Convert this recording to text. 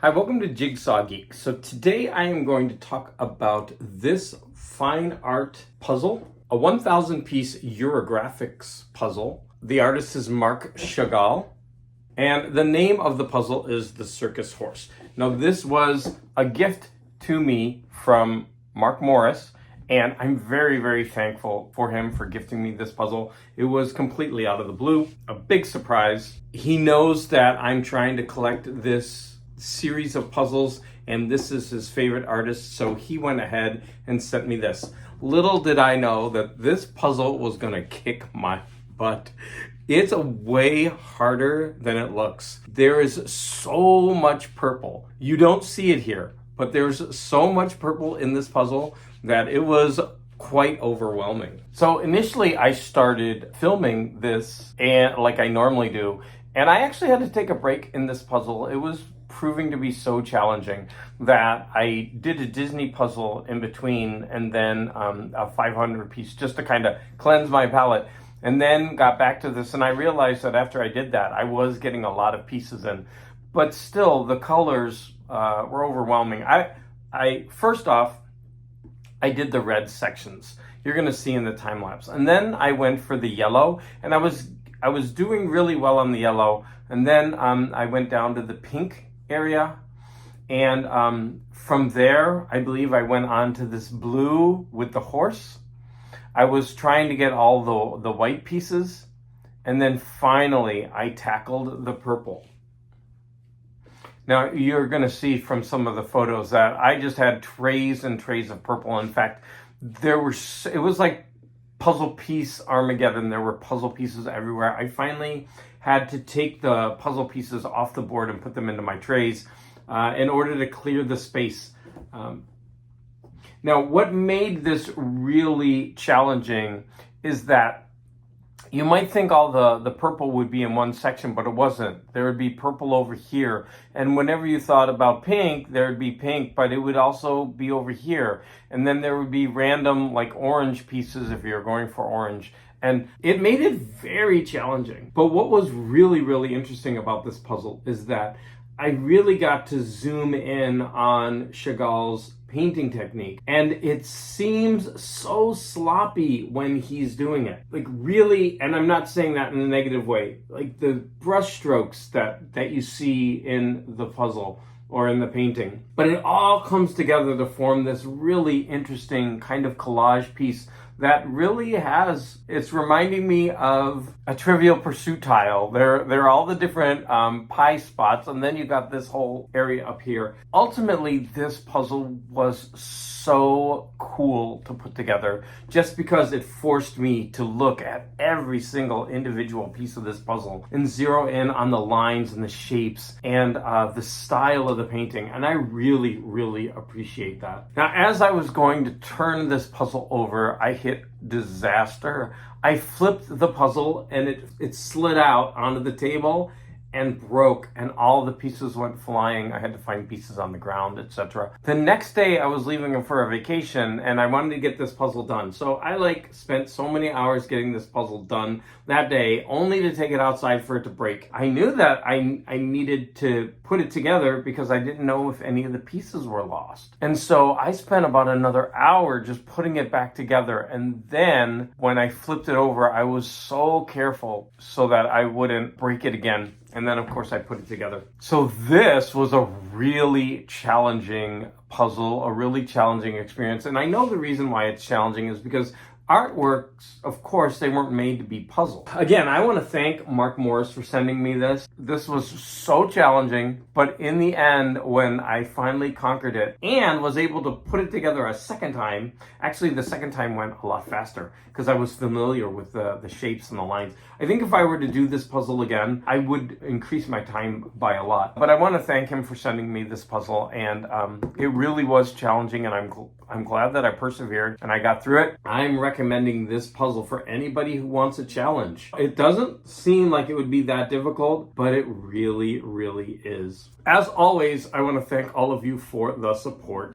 Hi, welcome to Jigsaw Geek. So today I am going to talk about this fine art puzzle, a 1,000 piece Eurographics puzzle. The artist is Mark Chagall, and the name of the puzzle is the Circus horse. Now this was a gift to me from Mark Morris, and I'm very, very thankful for him for gifting me this puzzle. It was completely out of the blue, a big surprise. He knows that I'm trying to collect this series of puzzles, and this is his favorite artist, so he went ahead and sent me this. Little did I know that this puzzle was gonna kick my butt. It's way harder than it looks. There is so much purple. You don't see it here, but there's so much purple in this puzzle that it was quite overwhelming. So initially I started filming this, and like I normally do, and I actually had to take a break in this puzzle. It was proving to be so challenging that I did a Disney puzzle in between, and then a 500 piece just to kind of cleanse my palette, and then got back to this. And I realized that after I did that, I was getting a lot of pieces in, but still the colors were overwhelming. I first off, I did the red sections. You're gonna see in the time lapse, and then I went for the yellow, and I was doing really well on the yellow, and then I went down to the pink area, and from there I believe I went on to this blue with the horse. I was trying to get all the white pieces, and then finally I tackled the purple. Now you're going to see from some of the photos that I just had trays and trays of purple. In fact, it was like puzzle piece Armageddon. There were puzzle pieces everywhere. I finally had to take the puzzle pieces off the board and put them into my trays in order to clear the space. Now, what made this really challenging is that you might think all the purple would be in one section, but it wasn't. There would be purple over here. And whenever you thought about pink, there would be pink, but it would also be over here. And then there would be random like orange pieces if you're going for orange. And it made it very challenging. But what was really, really interesting about this puzzle is that I really got to zoom in on Chagall's painting technique, and it seems so sloppy when he's doing it. Like really, and I'm not saying that in a negative way, like the brush strokes that you see in the puzzle or in the painting. But it all comes together to form this really interesting kind of collage piece that really it's reminding me of a Trivial Pursuit tile. There are all the different pie spots, and then you got this whole area up here. Ultimately, this puzzle was so cool to put together just because it forced me to look at every single individual piece of this puzzle and zero in on the lines and the shapes and the style of the painting. And I really, really appreciate that. Now, as I was going to turn this puzzle over, I hit disaster. I flipped the puzzle and it slid out onto the table and broke, and all the pieces went flying. I had to find pieces on the ground, etc. The next day I was leaving for a vacation, and I wanted to get this puzzle done. So I spent so many hours getting this puzzle done that day, only to take it outside for it to break. I knew that I needed to put it together because I didn't know if any of the pieces were lost. And so I spent about another hour just putting it back together. And then when I flipped it over, I was so careful so that I wouldn't break it again. And then, of course, I put it together. So this was a really challenging puzzle, a really challenging experience. And I know the reason why it's challenging is because artworks, of course, they weren't made to be puzzles. Again, I want to thank Mark Morris for sending me this. This was so challenging, but in the end, when I finally conquered it and was able to put it together a second time, actually the second time went a lot faster because I was familiar with the shapes and the lines. I think if I were to do this puzzle again, I would increase my time by a lot. But I want to thank him for sending me this puzzle, and it really was challenging, and I'm glad that I persevered and I got through it. I'm recommending this puzzle for anybody who wants a challenge. It doesn't seem like it would be that difficult, but it really, really is. As always, I want to thank all of you for the support.